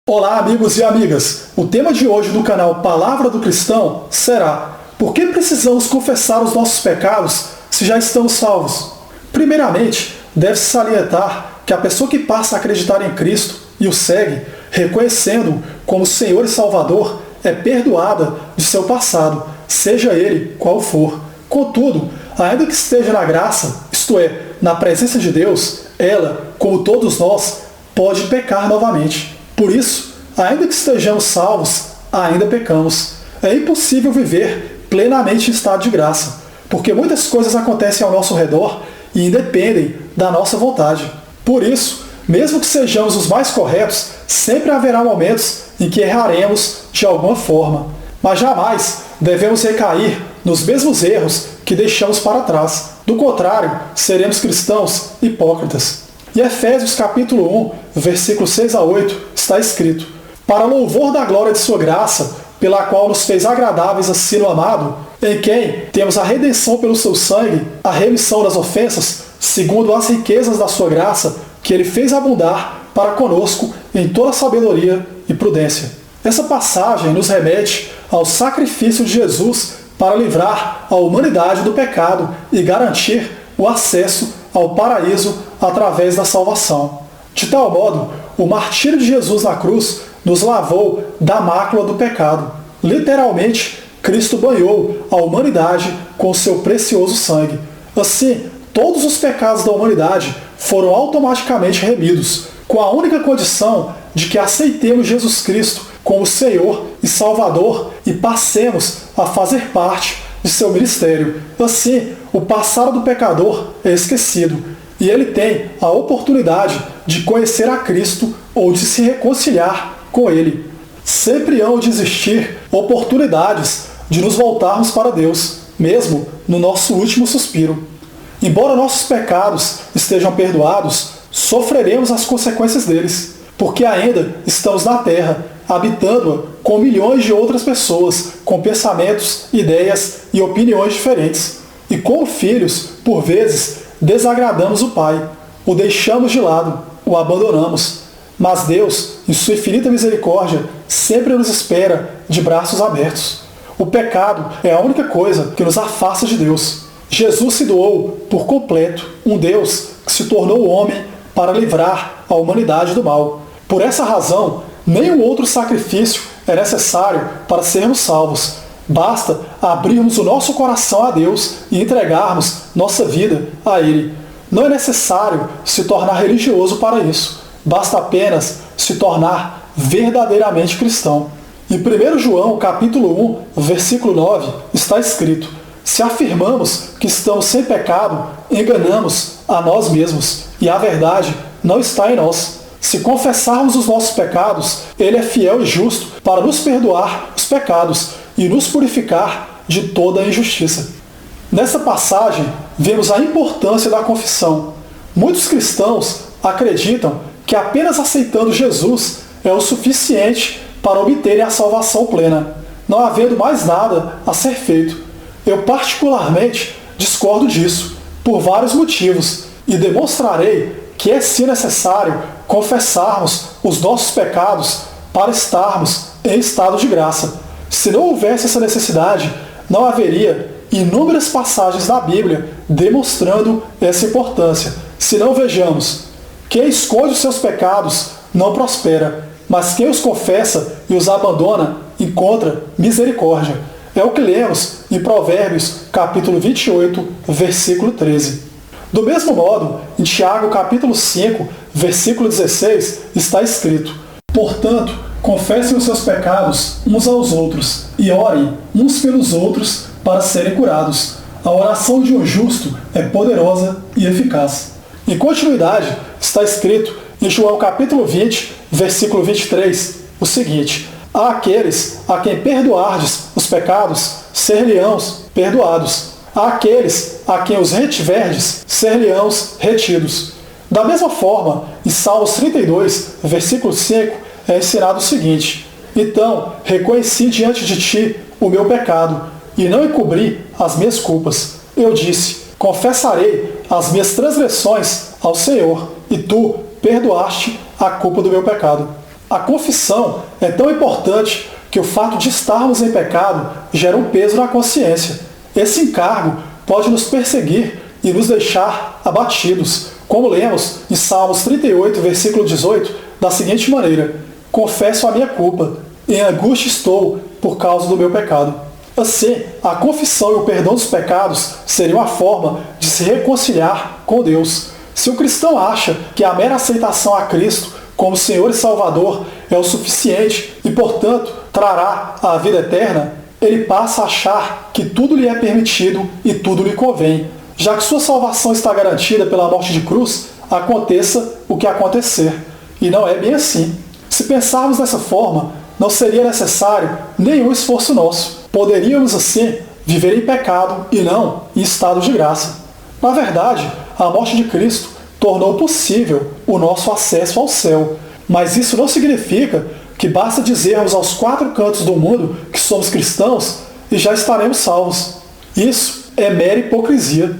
Olá, amigos e amigas! O tema de hoje do canal Palavra do Cristão será: por que precisamos confessar os nossos pecados se já estamos salvos? Primeiramente, deve-se salientar que a pessoa que passa a acreditar em Cristo e o segue, reconhecendo-o como Senhor e Salvador, é perdoada de seu passado, seja ele qual for. Contudo, ainda que esteja na graça, isto é, na presença de Deus, ela, como todos nós, pode pecar novamente. Por isso, ainda que estejamos salvos, ainda pecamos. É impossível viver plenamente em estado de graça, porque muitas coisas acontecem ao nosso redor e independem da nossa vontade. Por isso, mesmo que sejamos os mais corretos, sempre haverá momentos em que erraremos de alguma forma. Mas jamais devemos recair nos mesmos erros que deixamos para trás. Do contrário, seremos cristãos hipócritas. Em Efésios capítulo 1, versículos 6 a 8, está escrito: para louvor da glória de sua graça, pela qual nos fez agradáveis assim no amado, em quem temos a redenção pelo seu sangue, a remissão das ofensas, segundo as riquezas da sua graça, que ele fez abundar para conosco em toda sabedoria e prudência. Essa passagem nos remete ao sacrifício de Jesus para livrar a humanidade do pecado e garantir o acesso ao paraíso através da salvação. De tal modo, o martírio de Jesus na cruz nos lavou da mácula do pecado. Literalmente, Cristo banhou a humanidade com seu precioso sangue. Assim, todos os pecados da humanidade foram automaticamente remidos, com a única condição de que aceitemos Jesus Cristo como Senhor e Salvador e passemos a fazer parte de seu ministério. Assim, o passado do pecador é esquecido e ele tem a oportunidade de conhecer a Cristo ou de se reconciliar com Ele. Sempre hão de existir oportunidades de nos voltarmos para Deus, mesmo no nosso último suspiro. Embora nossos pecados estejam perdoados, sofreremos as consequências deles, porque ainda estamos na terra, habitando-a com milhões de outras pessoas, com pensamentos, ideias e opiniões diferentes. E como filhos, por vezes, desagradamos o Pai, o deixamos de lado, o abandonamos. Mas Deus, em sua infinita misericórdia, sempre nos espera de braços abertos. O pecado é a única coisa que nos afasta de Deus. Jesus se doou por completo, um Deus que se tornou homem para livrar a humanidade do mal. Por essa razão, nenhum outro sacrifício é necessário para sermos salvos. Basta abrirmos o nosso coração a Deus e entregarmos nossa vida a Ele. Não é necessário se tornar religioso para isso. Basta apenas se tornar verdadeiramente cristão. Em 1 João capítulo 1, versículo 9, está escrito: se afirmamos que estamos sem pecado, enganamos a nós mesmos, e a verdade não está em nós. Se confessarmos os nossos pecados, Ele é fiel e justo para nos perdoar os pecados e nos purificar de toda a injustiça. Nessa passagem, vemos a importância da confissão. Muitos cristãos acreditam que apenas aceitando Jesus é o suficiente para obterem a salvação plena, não havendo mais nada a ser feito. Eu particularmente discordo disso, por vários motivos, e demonstrarei que é sim necessário confessarmos os nossos pecados para estarmos em estado de graça. Se não houvesse essa necessidade, não haveria inúmeras passagens da Bíblia demonstrando essa importância. Se não, vejamos: quem esconde os seus pecados não prospera, mas quem os confessa e os abandona encontra misericórdia. É o que lemos em Provérbios capítulo 28, versículo 13. Do mesmo modo, em Tiago capítulo 5, versículo 16, está escrito: portanto, confessem os seus pecados uns aos outros e orem uns pelos outros para serem curados. A oração de um justo é poderosa e eficaz. Em continuidade, está escrito em João capítulo 20, versículo 23, o seguinte: a aqueles a quem perdoardes os pecados, ser-lhe-ão perdoados. A aqueles a quem os retiverdes, ser-lhe-ão retidos. Da mesma forma, em Salmos 32, versículo 5, é ensinado o seguinte: então reconheci diante de ti o meu pecado, e não encobri as minhas culpas. Eu disse: confessarei as minhas transgressões ao Senhor, e tu perdoaste a culpa do meu pecado. A confissão é tão importante que o fato de estarmos em pecado gera um peso na consciência. Esse encargo pode nos perseguir e nos deixar abatidos, como lemos em Salmos 38, versículo 18, da seguinte maneira: confesso a minha culpa, em angústia estou por causa do meu pecado. Assim, a confissão e o perdão dos pecados seriam a forma de se reconciliar com Deus. Se o cristão acha que a mera aceitação a Cristo como Senhor e Salvador é o suficiente e, portanto, trará a vida eterna, ele passa a achar que tudo lhe é permitido e tudo lhe convém. Já que sua salvação está garantida pela morte de cruz, aconteça o que acontecer. E não é bem assim. Se pensarmos dessa forma, não seria necessário nenhum esforço nosso. Poderíamos, assim, viver em pecado e não em estado de graça. Na verdade, a morte de Cristo tornou possível o nosso acesso ao céu. Mas isso não significa que basta dizermos aos quatro cantos do mundo que somos cristãos e já estaremos salvos. Isso é mera hipocrisia.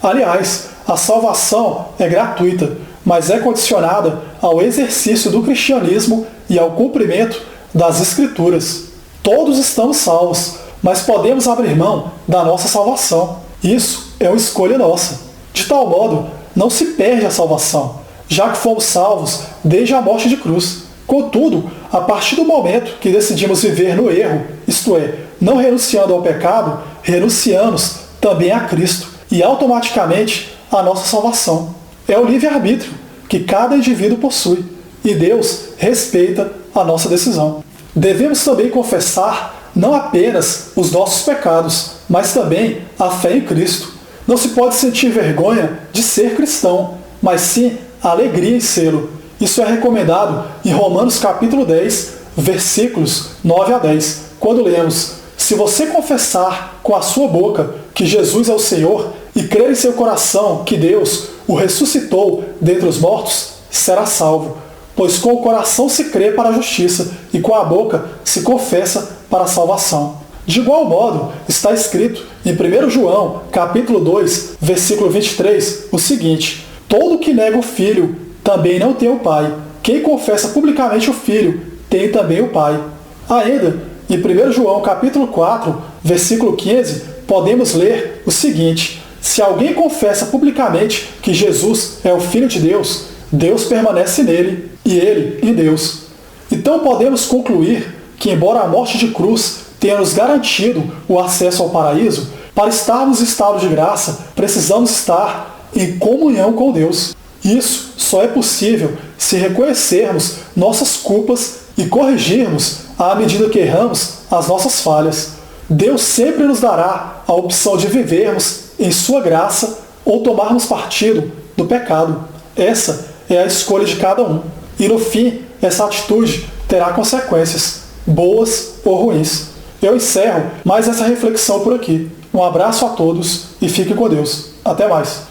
Aliás, a salvação é gratuita, mas é condicionada ao exercício do cristianismo e ao cumprimento das Escrituras. Todos estamos salvos, mas podemos abrir mão da nossa salvação. Isso é uma escolha nossa. De tal modo, não se perde a salvação, já que fomos salvos desde a morte de cruz. Contudo, a partir do momento que decidimos viver no erro, isto é, não renunciando ao pecado, renunciamos também a Cristo e automaticamente a nossa salvação. É o livre-arbítrio que cada indivíduo possui e Deus respeita a nossa decisão. Devemos também confessar não apenas os nossos pecados, mas também a fé em Cristo. Não se pode sentir vergonha de ser cristão, mas sim a alegria em sê-lo. Isso é recomendado em Romanos capítulo 10, versículos 9 a 10, quando lemos: se você confessar com a sua boca que Jesus é o Senhor e crer em seu coração que Deus o ressuscitou dentre os mortos, será salvo. Pois com o coração se crê para a justiça e com a boca se confessa para a salvação. De igual modo, está escrito em 1 João, capítulo 2, versículo 23, o seguinte: todo que nega o Filho também não tem o Pai. Quem confessa publicamente o Filho tem também o Pai. Ainda, em 1 João, capítulo 4, versículo 15, podemos ler o seguinte: se alguém confessa publicamente que Jesus é o Filho de Deus, Deus permanece nele e ele em Deus. Então podemos concluir que, embora a morte de cruz tenha nos garantido o acesso ao paraíso, para estarmos em estado de graça, precisamos estar em comunhão com Deus. Isso só é possível se reconhecermos nossas culpas e corrigirmos, à medida que erramos, as nossas falhas. Deus sempre nos dará a opção de vivermos em sua graça ou tomarmos partido do pecado. Essa é a escolha de cada um. E no fim, essa atitude terá consequências, boas ou ruins. Eu encerro mais essa reflexão por aqui. Um abraço a todos e fiquem com Deus. Até mais.